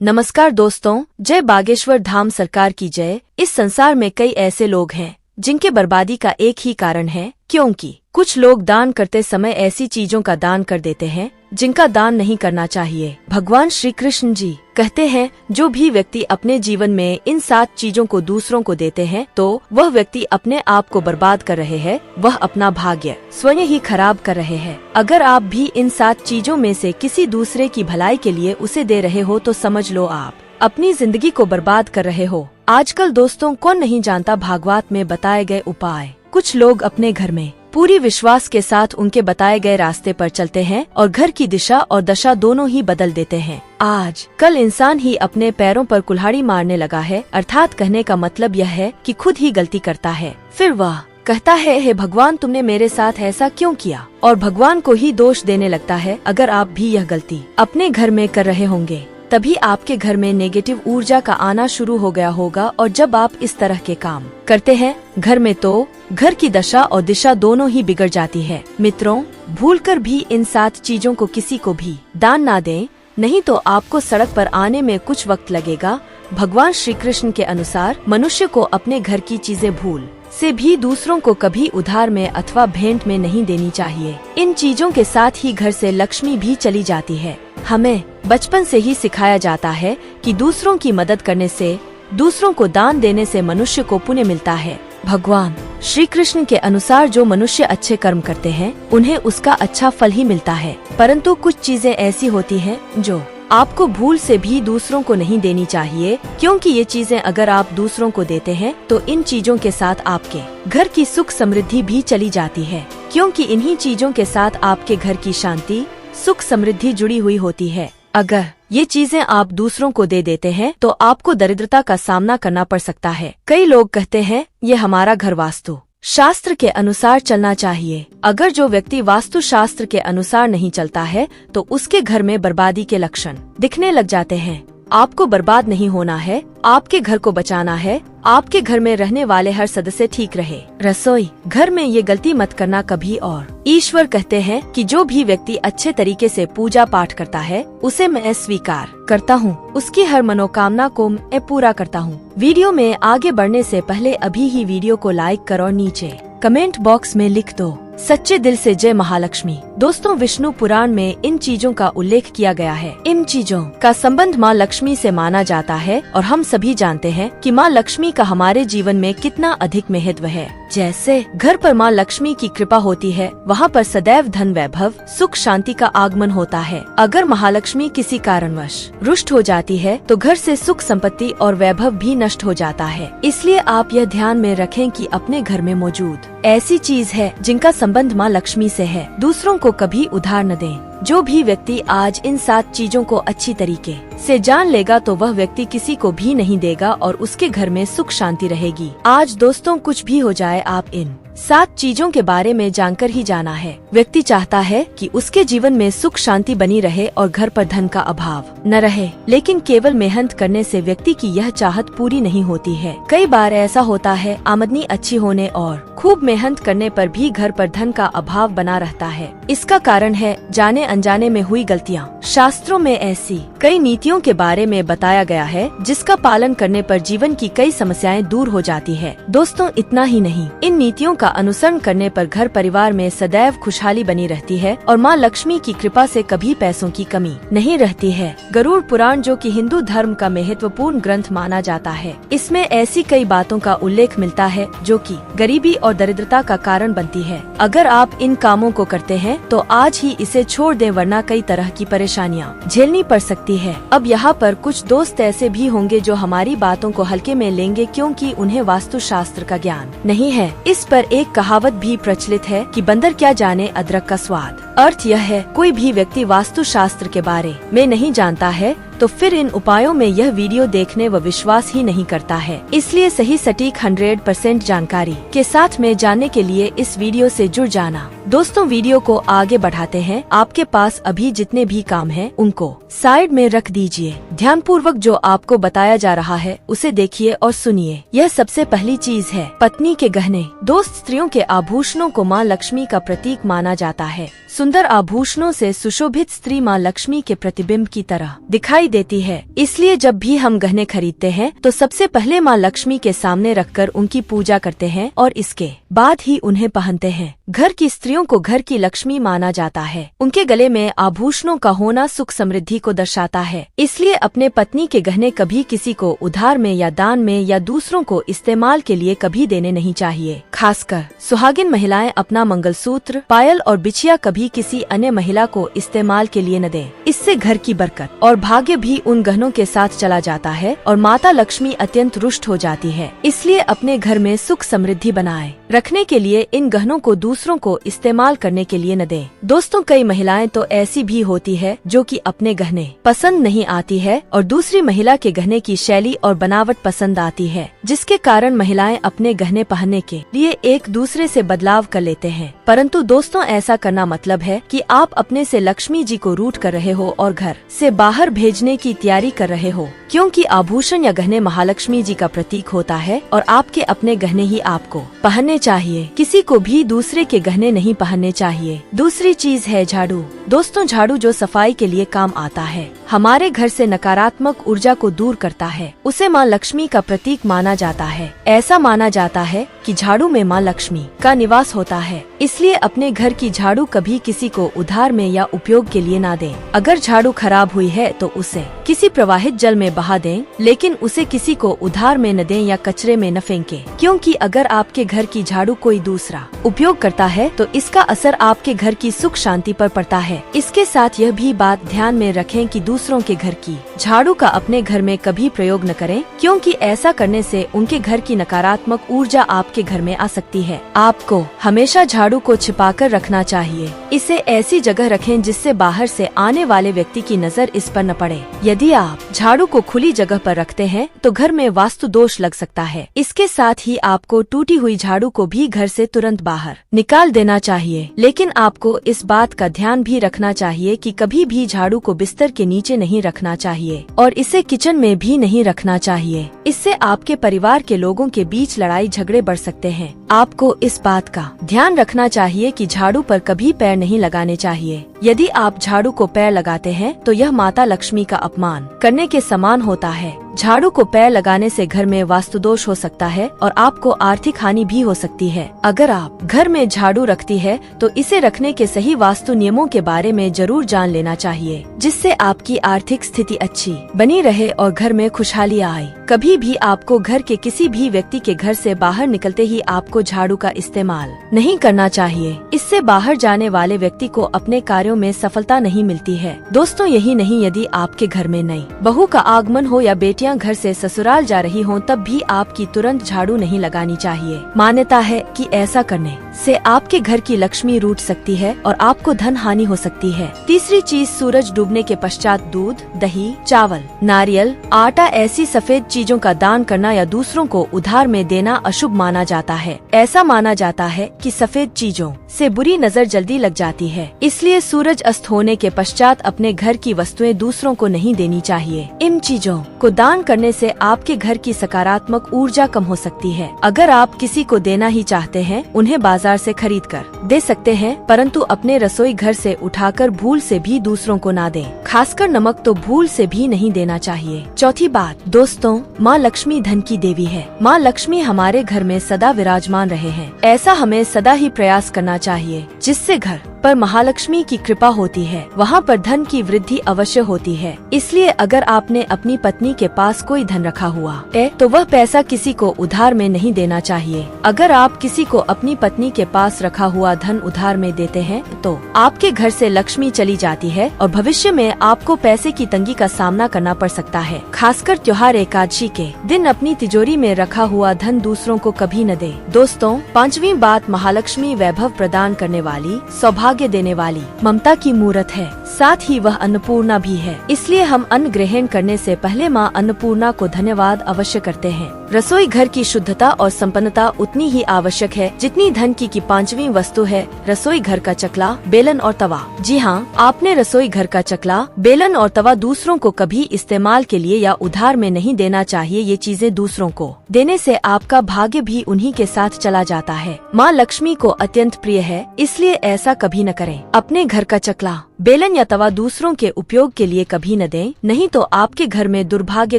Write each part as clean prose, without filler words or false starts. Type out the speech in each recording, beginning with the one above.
नमस्कार दोस्तों, जय बागेश्वर धाम सरकार की जय। इस संसार में कई ऐसे लोग हैं जिनके बर्बादी का एक ही कारण है क्योंकि कुछ लोग दान करते समय ऐसी चीजों का दान कर देते हैं जिनका दान नहीं करना चाहिए। भगवान श्री कृष्ण जी कहते हैं, जो भी व्यक्ति अपने जीवन में इन 7 चीजों को दूसरों को देते हैं तो वह व्यक्ति अपने आप को बर्बाद कर रहे हैं, वह अपना भाग्य स्वयं ही खराब कर रहे हैं। अगर आप भी इन 7 चीजों में से किसी दूसरे की भलाई के लिए उसे दे रहे हो तो समझ लो आप अपनी जिंदगी को बर्बाद कर रहे हो। आजकल दोस्तों कौन नहीं जानता भागवत में बताए गए उपाय। कुछ लोग अपने घर में पूरी विश्वास के साथ उनके बताए गए रास्ते पर चलते हैं और घर की दिशा और दशा दोनों ही बदल देते हैं। आज कल इंसान ही अपने पैरों पर कुल्हाड़ी मारने लगा है, अर्थात कहने का मतलब यह है कि खुद ही गलती करता है। फिर वह कहता है, हे भगवान तुमने मेरे साथ ऐसा क्यों किया, और भगवान को ही दोष देने लगता है। अगर आप भी यह गलती अपने घर में कर रहे होंगे तभी आपके घर में नेगेटिव ऊर्जा का आना शुरू हो गया होगा, और जब आप इस तरह के काम करते हैं घर में तो घर की दशा और दिशा दोनों ही बिगड़ जाती है। मित्रों, भूलकर भी इन 7 चीजों को किसी को भी दान ना दें, नहीं तो आपको सड़क पर आने में कुछ वक्त लगेगा। भगवान श्री कृष्ण के अनुसार मनुष्य को अपने घर की चीजें भूल से भी दूसरों को कभी उधार में अथवा भेंट में नहीं देनी चाहिए। इन चीजों के साथ ही घर से लक्ष्मी भी चली जाती है। हमें बचपन से ही सिखाया जाता है कि दूसरों की मदद करने से, दूसरों को दान देने से मनुष्य को पुण्य मिलता है। भगवान श्री कृष्ण के अनुसार जो मनुष्य अच्छे कर्म करते हैं उन्हें उसका अच्छा फल ही मिलता है, परंतु कुछ चीजें ऐसी होती हैं जो आपको भूल से भी दूसरों को नहीं देनी चाहिए, क्योंकि ये चीजें अगर आप दूसरों को देते हैं तो इन चीजों के साथ आपके घर की सुख समृद्धि भी चली जाती है, क्योंकि इन्हीं चीजों के साथ आपके घर की शांति सुख समृद्धि जुड़ी हुई होती है। अगर ये चीजें आप दूसरों को दे देते हैं तो आपको दरिद्रता का सामना करना पड़ सकता है। कई लोग कहते हैं, ये हमारा घर वास्तु शास्त्र के अनुसार चलना चाहिए। अगर जो व्यक्ति वास्तु शास्त्र के अनुसार नहीं चलता है तो उसके घर में बर्बादी के लक्षण दिखने लग जाते हैं। आपको बर्बाद नहीं होना है, आपके घर को बचाना है। आपके घर में रहने वाले हर सदस्य ठीक रहे। रसोई घर में ये गलती मत करना कभी। और ईश्वर कहते हैं कि जो भी व्यक्ति अच्छे तरीके से पूजा पाठ करता है उसे मैं स्वीकार करता हूँ, उसकी हर मनोकामना को मैं पूरा करता हूँ। वीडियो में आगे बढ़ने से पहले अभी ही वीडियो को लाइक करो और नीचे कमेंट बॉक्स में लिख दो सच्चे दिल से जय महालक्ष्मी। दोस्तों, विष्णु पुराण में इन चीजों का उल्लेख किया गया है। इन चीजों का संबंध माँ लक्ष्मी से माना जाता है और हम सभी जानते हैं कि माँ लक्ष्मी का हमारे जीवन में कितना अधिक महत्व है। जैसे घर पर माँ लक्ष्मी की कृपा होती है, वहाँ पर सदैव धन वैभव सुख शांति का आगमन होता है। अगर महालक्ष्मी किसी कारणवश रुष्ट हो जाती है तो घर से सुख संपत्ति और वैभव भी नष्ट हो जाता है। इसलिए आप यह ध्यान में रखें कि अपने घर में मौजूद ऐसी चीज है जिनका संबंध माँ लक्ष्मी से है, दूसरों को कभी उधार न दें। जो भी व्यक्ति आज इन 7 चीजों को अच्छी तरीके से जान लेगा तो वह व्यक्ति किसी को भी नहीं देगा और उसके घर में सुख शांति रहेगी। आज दोस्तों कुछ भी हो जाए, आप इन 7 चीजों के बारे में जानकर ही जाना है। व्यक्ति चाहता है कि उसके जीवन में सुख शांति बनी रहे और घर पर धन का अभाव न रहे, लेकिन केवल मेहनत करने से व्यक्ति की यह चाहत पूरी नहीं होती है। कई बार ऐसा होता है, आमदनी अच्छी होने और खूब मेहनत करने पर भी घर पर धन का अभाव बना रहता है। इसका कारण है जाने अनजाने में हुई गलतियाँ। शास्त्रों में ऐसी कई नीतियों के बारे में बताया गया है जिसका पालन करने पर जीवन की कई समस्याएं दूर हो जाती है। दोस्तों, इतना ही नहीं, इन नीतियों का अनुसरण करने पर घर परिवार में सदैव खुशहाली बनी रहती है और माँ लक्ष्मी की कृपा से कभी पैसों की कमी नहीं रहती है। गरुड़ पुराण, जो कि हिंदू धर्म का महत्वपूर्ण ग्रंथ माना जाता है, इसमें ऐसी कई बातों का उल्लेख मिलता है जो कि गरीबी और दरिद्रता का कारण बनती है। अगर आप इन कामों को करते हैं तो आज ही इसे छोड़ दें, वरना कई तरह की परेशानियां झेलनी पड़ सकती है। अब यहाँ पर कुछ दोस्त ऐसे भी होंगे जो हमारी बातों को हल्के में लेंगे क्योंकि उन्हें वास्तु शास्त्र का ज्ञान नहीं है। इस पर एक कहावत भी प्रचलित है कि बंदर क्या जाने अदरक का स्वाद। अर्थ यह है, कोई भी व्यक्ति वास्तु शास्त्र के बारे में नहीं जानता है तो फिर इन उपायों में यह वीडियो देखने व विश्वास ही नहीं करता है। इसलिए सही सटीक 100% जानकारी के साथ में जानने के लिए इस वीडियो से जुड़ जाना। दोस्तों, वीडियो को आगे बढ़ाते हैं। आपके पास अभी जितने भी काम हैं उनको साइड में रख दीजिए। ध्यान पूर्वक जो आपको बताया जा रहा है उसे देखिए और सुनिए। यह सबसे पहली चीज है पत्नी के गहने। दोस्त, स्त्रियों के आभूषणों को माँ लक्ष्मी का प्रतीक माना जाता है। सुंदर आभूषणों से सुशोभित स्त्री माँ लक्ष्मी के प्रतिबिंब की तरह दिखाई दिखाई देती है। इसलिए जब भी हम गहने खरीदते हैं तो सबसे पहले माँ लक्ष्मी के सामने रखकर उनकी पूजा करते हैं और इसके बाद ही उन्हें पहनते हैं। घर की स्त्रियों को घर की लक्ष्मी माना जाता है। उनके गले में आभूषणों का होना सुख समृद्धि को दर्शाता है। इसलिए अपने पत्नी के गहने कभी किसी को उधार में या दान में या दूसरों को इस्तेमाल के लिए कभी देने नहीं चाहिए। खासकर सुहागिन महिलाएं अपना मंगलसूत्र, पायल और बिछिया कभी किसी अन्य महिला को इस्तेमाल के लिए न दें। इससे घर की बरकत और भाग्य भी उन गहनों के साथ चला जाता है और माता लक्ष्मी अत्यंत रुष्ट हो जाती है। इसलिए अपने घर में सुख समृद्धि बनाए रखने के लिए इन गहनों को दूसरों को इस्तेमाल करने के लिए न दें। दोस्तों, कई महिलाएं तो ऐसी भी होती है जो कि अपने गहने पसंद नहीं आती है और दूसरी महिला के गहने की शैली और बनावट पसंद आती है, जिसके कारण महिलाएं अपने गहने पहनने के लिए एक दूसरे से बदलाव कर लेते हैं। परंतु दोस्तों, ऐसा करना मतलब है कि आप अपने से लक्ष्मी जी को रूठ कर रहे हो और घर से बाहर भेजने की तैयारी कर रहे हो, क्योंकि आभूषण या गहने महालक्ष्मी जी का प्रतीक होता है और आपके अपने गहने ही आपको पहनने चाहिए। किसी को भी दूसरे के गहने नहीं पहनने चाहिए। दूसरी चीज है झाड़ू। दोस्तों, झाड़ू जो सफाई के लिए काम आता है, हमारे घर से नकारात्मक ऊर्जा को दूर करता है। उसे माँ लक्ष्मी का प्रतीक माना जाता है। ऐसा माना जाता है कि झाड़ू में माँ लक्ष्मी का निवास होता है। इसलिए अपने घर की झाड़ू कभी किसी को उधार में या उपयोग के लिए ना दें। अगर झाड़ू खराब हुई है तो उसे किसी प्रवाहित जल में बहा दें, लेकिन उसे किसी को उधार में न दें या कचरे में न फेंकें, क्योंकि अगर आपके घर की झाड़ू कोई दूसरा उपयोग करता है तो इसका असर आपके घर की सुख शांति पर पड़ता है। इसके साथ यह भी बात ध्यान में रखें कि दूसरों के घर की झाड़ू का अपने घर में कभी प्रयोग न करें, क्योंकि ऐसा करने से उनके घर की नकारात्मक ऊर्जा आपके घर में आ सकती है। आपको हमेशा झाड़ू को छिपा कर रखना चाहिए। इसे ऐसी जगह रखें जिससे बाहर से आने वाले व्यक्ति की नजर इस पर न पड़े। यदि आप झाड़ू को खुली जगह पर रखते हैं तो घर में वास्तु दोष लग सकता है। इसके साथ ही आपको टूटी हुई झाड़ू को भी घर से तुरंत बाहर निकाल देना चाहिए। लेकिन आपको इस बात का ध्यान भी रखना चाहिए कि कभी भी झाड़ू को बिस्तर के नीचे नहीं रखना चाहिए और इसे किचन में भी नहीं रखना चाहिए। इससे आपके परिवार के लोगों के बीच लड़ाई झगड़े बढ़ सकते हैं। आपको इस बात का ध्यान रखना चाहिए कि झाड़ू पर कभी पैर नहीं लगाने चाहिए। यदि आप झाड़ू को पैर लगाते हैं तो यह माता लक्ष्मी का अपमान करने के समान होता है। झाड़ू को पैर लगाने से घर में वास्तु दोष हो सकता है और आपको आर्थिक हानि भी हो सकती है। अगर आप घर में झाड़ू रखती है तो इसे रखने के सही वास्तु नियमों के बारे में जरूर जान लेना चाहिए, जिससे आपकी आर्थिक स्थिति अच्छी बनी रहे और घर में खुशहाली आए। कभी भी आपको घर के किसी भी व्यक्ति के घर से बाहर निकलते ही आपको झाड़ू का इस्तेमाल नहीं करना चाहिए। इससे बाहर जाने वाले व्यक्ति को अपने कार्यों में सफलता नहीं मिलती है। दोस्तों, यही नहीं, यदि आपके घर में नई बहू का आगमन हो या बेटियां घर से ससुराल जा रही हों, तब भी आपकी तुरंत झाड़ू नहीं लगानी चाहिए। मान्यता है कि ऐसा करने से आपके घर की लक्ष्मी रूठ सकती है और आपको धन हानि हो सकती है। तीसरी चीज, सूरज डूबने के पश्चात दूध, दही, चावल, नारियल, आटा ऐसी सफेद चीजों का दान करना या दूसरों को उधार में देना अशुभ माना जाता है। ऐसा माना जाता है कि सफेद चीजों से बुरी नजर जल्दी लग जाती है। इसलिए सूरज अस्त होने के पश्चात अपने घर की वस्तुएं दूसरों को नहीं देनी चाहिए। इन चीजों को दान करने से आपके घर की सकारात्मक ऊर्जा कम हो सकती है। अगर आप किसी को देना ही चाहते हैं, उन्हें बाजार से खरीद कर दे सकते हैं, परंतु अपने रसोई घर से उठाकर भूल से भी दूसरों को ना दें। खासकर नमक तो भूल से भी नहीं देना चाहिए। चौथी बात, दोस्तों, माँ लक्ष्मी धन की देवी है। माँ लक्ष्मी हमारे घर में सदा विराजमान रहे हैं। ऐसा हमें सदा ही प्रयास करना चाहिए, जिससे घर पर महालक्ष्मी की कृपा होती है, वहाँ पर धन की वृद्धि अवश्य होती है। इसलिए अगर आपने अपनी पत्नी के पास कोई धन रखा हुआ है तो वह पैसा किसी को उधार में नहीं देना चाहिए। अगर आप किसी को अपनी पत्नी के पास रखा हुआ धन उधार में देते हैं तो आपके घर से लक्ष्मी चली जाती है और भविष्य में आपको पैसे की तंगी का सामना करना पड़ सकता है। खासकर त्योहार एकादशी के दिन अपनी तिजोरी में रखा हुआ धन दूसरों को कभी न दे। दोस्तों, पांचवी बात, महालक्ष्मी वैभव प्रदान करने वाली, सौभाग्य देने वाली, ममता की मूर्त है। साथ ही वह अन्नपूर्णा भी है। इसलिए हम अन्न ग्रहण करने से पहले माँ अन्नपूर्णा को धन्यवाद अवश्य करते हैं। रसोई घर की शुद्धता और संपन्नता उतनी ही आवश्यक है जितनी धन की पांचवी वस्तु है रसोई घर का चकला, बेलन और तवा। जी हाँ, आपने रसोई घर का चकला, बेलन और तवा दूसरों को कभी इस्तेमाल के लिए या उधार में नहीं देना चाहिए। ये चीजें दूसरों को देने से आपका भाग्य भी उन्हीं के साथ चला जाता है। माँ लक्ष्मी को अत्यंत प्रिय है, इसलिए ऐसा कभी न करें। अपने घर का चकला, बेलन या तवा दूसरों के उपयोग के लिए कभी न दें, नहीं तो आपके घर में दुर्भाग्य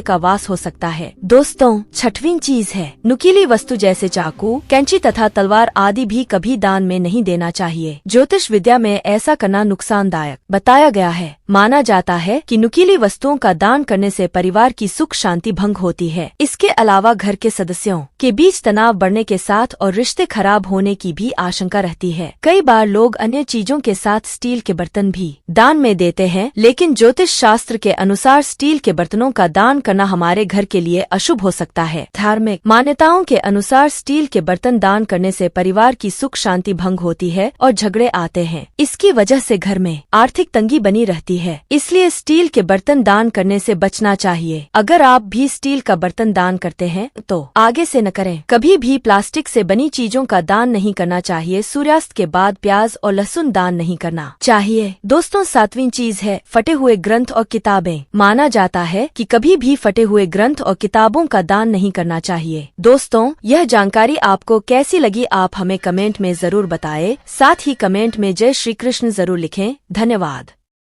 का वास हो सकता है। दोस्तों, छठवीं चीज है नुकीली वस्तु जैसे चाकू, कैंची तथा तलवार आदि भी कभी दान में नहीं देना चाहिए। ज्योतिष विद्या में ऐसा करना नुकसानदायक बताया गया है। माना जाता है कि नुकीली वस्तुओं का दान करने से परिवार की सुख शांति भंग होती है। इसके अलावा घर के सदस्यों के बीच तनाव बढ़ने के साथ और रिश्ते खराब होने की भी आशंका रहती है। कई बार लोग अन्य चीजों के साथ स्टील के बर्तन भी दान में देते हैं, लेकिन ज्योतिष शास्त्र के अनुसार स्टील के बर्तनों का दान करना हमारे घर के लिए अशुभ हो सकता है। धार्मिक मान्यताओं के अनुसार स्टील के बर्तन दान करने से परिवार की सुख शांति भंग होती है और झगड़े आते हैं। इसकी वजह से घर में आर्थिक तंगी बनी रहती है। इसलिए स्टील के बर्तन दान करने से बचना चाहिए। अगर आप भी स्टील का बर्तन दान करते हैं तो आगे से न करें। कभी भी प्लास्टिक से बनी चीजों का दान नहीं करना चाहिए। सूर्यास्त के बाद प्याज और लहसुन दान नहीं करना चाहिए। दोस्तों, सातवीं चीज है फटे हुए ग्रंथ और किताबें। माना जाता है कि कभी भी फटे हुए ग्रंथ और किताबों का दान नहीं करना चाहिए। दोस्तों, यह जानकारी आपको कैसी लगी आप हमें कमेंट में जरूर बताएं। साथ ही कमेंट में जय श्री कृष्ण जरूर लिखें। धन्यवाद।